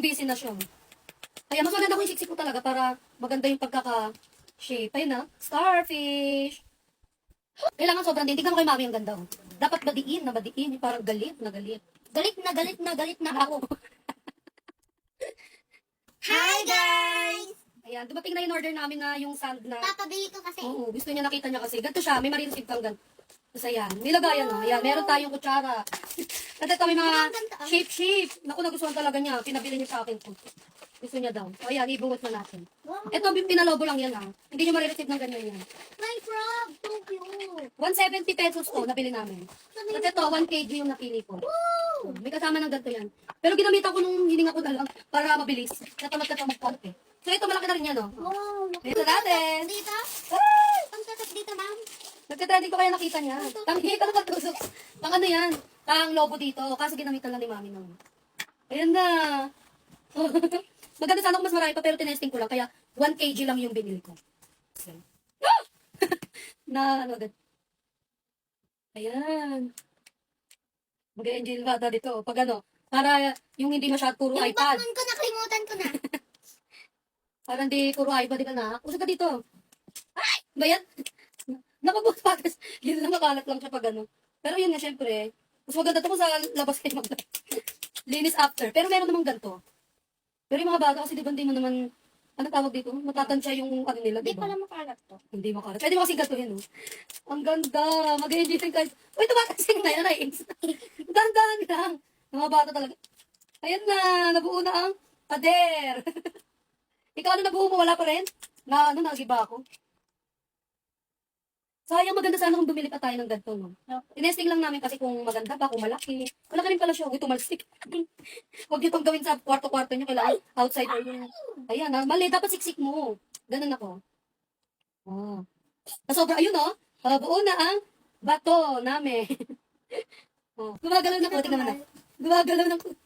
busy na siya. Kaya mas maganda kung isiksik ko talaga para maganda yung pagkaka-shape. Ayun na, starfish. Kailangan sobrang din. Tignan mo kay mami ang ganda. Oh. Dapat badiin na badiin. Parang galit na galit. Galit na galit na galit na ako. Hi guys! Ayan, dumating na in order namin na yung sand na. Papabili ko kasi. Oo, gusto niya, nakita niya kasi. Ganito siya, may marireceive kang ganito. Tapos ayan, nilagayan o. Ayan, meron tayong kutsara. At ito may mga shape. Naku, nagustuhan talaga niya. Pinabili niya sa akin po. Gusto niya daw. O ayan, ibungot na natin. Wow. Ito, pinalobo lang yan ha. Hindi niyo marireceive ng ganyan yan. My frog! So cute! 170 pesos ko, nabili namin. At ito, 1 kg yung napili ko. Woo! May kasama ng ganito yan. Pero ginamitan ko nung hininga ko na lang para mabilis. Natamad ka magkonti. So ito, malaki na rin yan o. Wow! Dito natin. Dito? Ay! Ang tatak dito, ma'am. Nagtatrending ko kaya nakita niya. Tangi ka naman tusok. Pang ano yan? Pang lobo dito. Kaso ginamitan lang ni mami nung. Ayan na. Maganda sana kung mas marami pa pero tinesting ko lang. Kaya 1 kg lang yung binili ko. So. Na ano agad. Ayan. Mag-enjoy yung bata dito. Pag ano, para yung hindi masyad puro Yung iPad. Pokemon ko, nakalimutan ko na. Para hindi puro iPad, di ba na? Usag ka dito. Ay! Ba yan? Nakabot patas. Yun lang makalat lang siya pag ano. Pero yun nga, syempre, mas maganda to kung sa labas kayo mag linis after. Pero meron namang ganito. Pero yung mga bata kasi di ba hindi mo naman, ano tawag dito? Matatansya yung ano nila, di Hindi ba? pala makalat to. Hindi makalat. Pwede mo kasing gatuhin, no? Ang ganda. Mag-enjoy din kayo. Uy, tumatasing na yan, ay. Dandan lang. Yung mga bata talaga. Ayan na, nabuo na ang pader. Ikaw ano nabuo mo? Wala pa rin? Na ano, nagiba ako. Sayang, maganda sana kung bumili pa tayo ng ganito, no? Tinesting lang namin kasi kung maganda ba, kung malaki. Malaki rin pala siya, huwag tumalsik. Huwag niyo itong gawin sa kwarto-kwarto niyo, kailangan outside or yun. Ayan, mali, dapat siksik mo. Ganun ako. Oh. Sobra, ayun, oh. Buo na ang bato namin. Oh. Gumagalaw na ko, tingnan mo na. Gumagalaw na ko.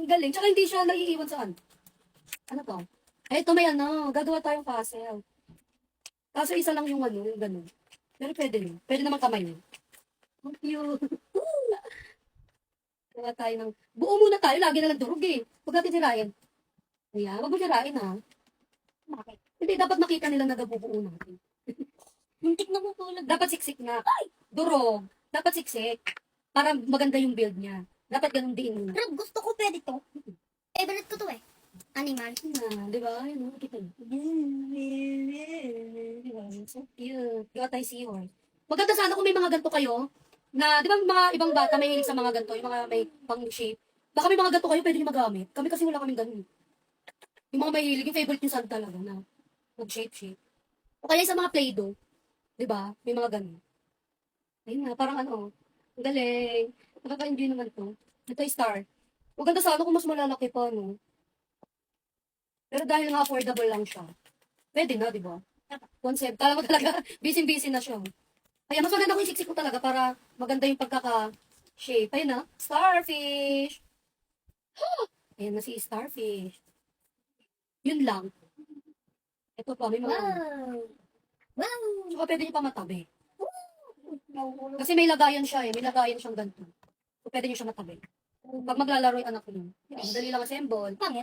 Ang galing. Tsaka hindi siya naiiwan saan. Ano to? Ay, ito may ano, gagawa tayong puzzle. Kaso isa lang yung ano, yung ganun. Pero pwede no. Pwede naman kamay no. Ang cute. Gawa tayo ng... Buo muna tayo. Lagi na lang durog eh. Huwag natin sirain. Ayan. Huwag mo sirain ha. Bakit? Hindi. Dapat makita nila na nabubuo natin. Muntik na mutulog. Dapat siksik na. Ay! Durog. Dapat siksik. Para maganda yung build niya. Dapat ganun din muna. Pero gusto ko pwede to. Favorite ko to eh. Animal. Na, di ba? Ayun, oh, kita. Di ba? So cute. Gawa tayo seahorse. Maganda sana kung may mga ganito kayo na, di ba mga ibang bata may hilig sa mga ganito, yung mga may pang shape. Baka may mga ganito kayo, pwede nyo magamit. Kami kasi wala kaming ganun. Yung mga mahilig, yung favorite yung sand talaga na mag-shape. O kaya sa mga play-doh, di ba? May mga ganun. Ayun na, parang ano, ang galing. Nakaka-enjoy naman to. Ito yung star. Maganda sana kung mas malalaki pa, no? Pero dahil nga affordable lang siya, pwede na, di ba? Concept. Kala mo talaga, busy-busy na siya. Kaya mas maganda kung isiksik ko talaga para maganda yung pagkaka-shape. Ayun na, starfish. Ayan na si starfish. Yun lang. Ito pa, may mga ano. Wow! Saka pwede nyo pa matabi. Kasi may lagayan siya eh. May lagayan siyang ganito. So pwede nyo siya matabi. Pag maglalaro yung anak nyo. Madali lang assemble. Pangit.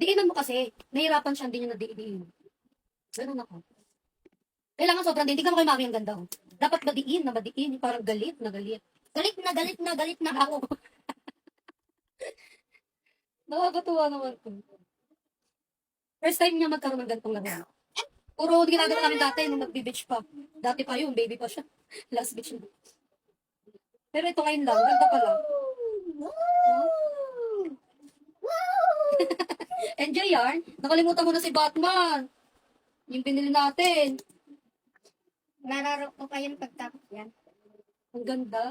Diinan mo kasi. Nahirapan siya, hindi niya na-diin. Ganun ako. Kailangan sobrang din. Tignan mo kay mami ang ganda. Oh. Dapat badiin na badiin. Parang galit na galit. Galit na galit na galit na ako. Nakakatuwa naman to. First time niya magkaroon ng ganitong laro. Puro ginagawa namin dati nung nagbe-beach pa. Dati pa yun, baby pa siya. Last beach na. Pero ito ngayon lang, ganda pala. Wow! Enjoy yarn. Nakalimutan mo na si Batman. Yung binili natin. Nararo ko pa yun pagtapos yan. Ang ganda.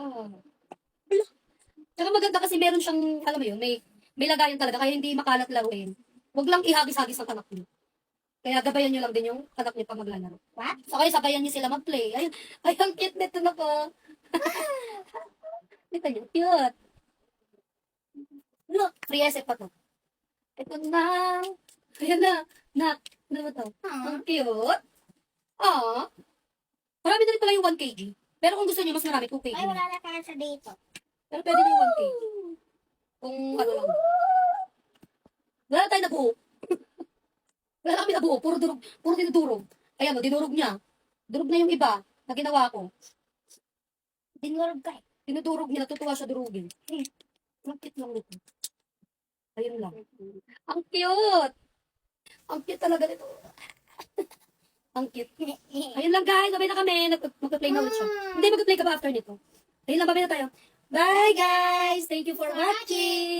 Tsaka maganda kasi meron siyang, alam mo yun, may lagayan talaga, kaya hindi makalat laruin. Huwag lang ihagis-hagis ang anak niyo. Kaya gabayan niyo lang din yung anak niyo pag maglalaro. What? So kaya sabayan niyo sila mag-play. Ayun, ay, ang cute nito na po. Dito niyo, cute. Look, free SF pa to. Ito na. Ayan na. Nak, ano ba to? Ang cute. Ah. Marami na rin pala yung 1 kg. Pero kung gusto niyo mas marami, 2 kg. Ay, wala na kaya sa dito. Pero pwede na yung 1 kg. Kung ano lang. Wala na tayo nabuo. Wala na kami nabuo. Puro dinudurog. Ayan o, dinurog niya. Durog na yung iba na ginawa ko. Dinurog ka eh. Dinudurog niya, natutuwa siya durugin. Ang cute lang nito. Ayun lang. Ang cute! Ang cute talaga nito. Ang cute. Ayun lang guys, sabay na kami. Mag-play na ulit siya. Hindi, mag-play ka ba after nito? Ayun lang, babay na tayo. Bye guys! Thank you for watching!